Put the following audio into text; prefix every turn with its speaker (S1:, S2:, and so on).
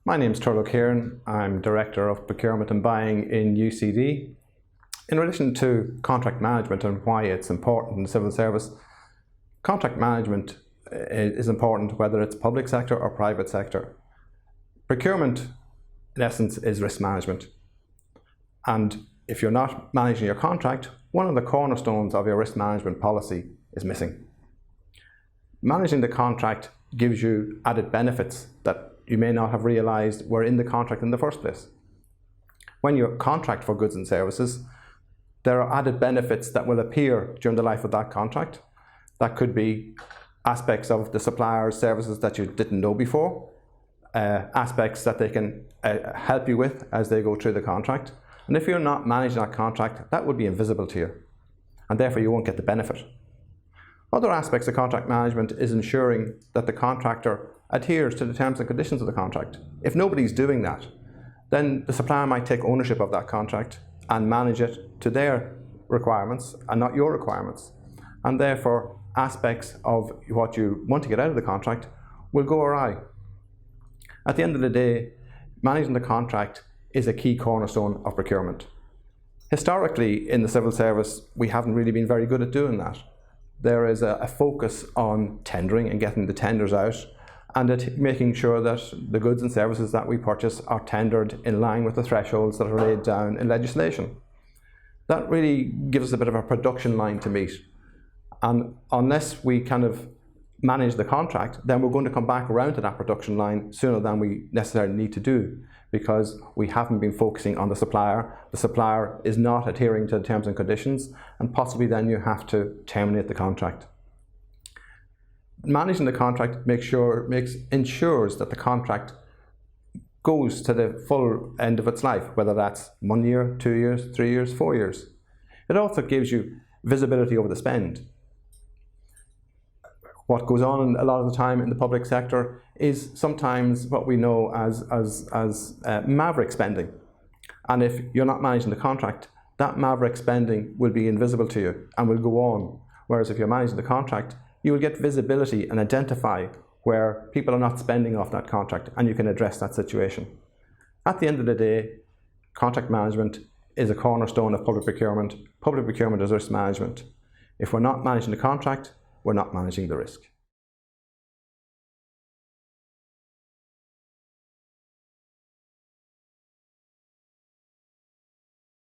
S1: My name is Turlough Kieran. I'm Director of Procurement and Buying in UCD. In relation to contract management and why it's important in the civil service, contract management is important whether it's public sector or private sector. Procurement, in essence, is risk management. And if you're not managing your contract, one of the cornerstones of your risk management policy is missing. Managing the contract gives you added benefits that you may not have realized were in the contract in the first place. When you contract for goods and services, there are added benefits that will appear during the life of that contract. That could be aspects of the supplier's services that you didn't know before, aspects that they can help you with as they go through the contract. And if you're not managing that contract, that would be invisible to you, and therefore you won't get the benefit. Other aspects of contract management is ensuring that the contractor adheres to the terms and conditions of the contract. If nobody's doing that, then the supplier might take ownership of that contract and manage it to their requirements and not your requirements. And therefore, aspects of what you want to get out of the contract will go awry. At the end of the day, managing the contract is a key cornerstone of procurement. Historically, in the civil service, we haven't really been very good at doing that. There is a focus on tendering and getting the tenders out, and at making sure that the goods and services that we purchase are tendered in line with the thresholds that are laid down in legislation. That really gives us a bit of a production line to meet. And unless we kind of manage the contract, then we're going to come back around to that production line sooner than we necessarily need to do, because we haven't been focusing on the supplier. The supplier is not adhering to the terms and conditions, and possibly then you have to terminate the contract. Managing the contract ensures that the contract goes to the full end of its life, whether that's 1 year, 2 years, 3 years, 4 years. It also gives you visibility over the spend. What goes on a lot of the time in the public sector is sometimes what we know as maverick spending. And if you're not managing the contract, that maverick spending will be invisible to you and will go on. Whereas if you're managing the contract, you will get visibility and identify where people are not spending off that contract, and you can address that situation. At the end of the day, contract management is a cornerstone of public procurement. Public procurement is risk management. If we're not managing the contract, we're not managing the risk.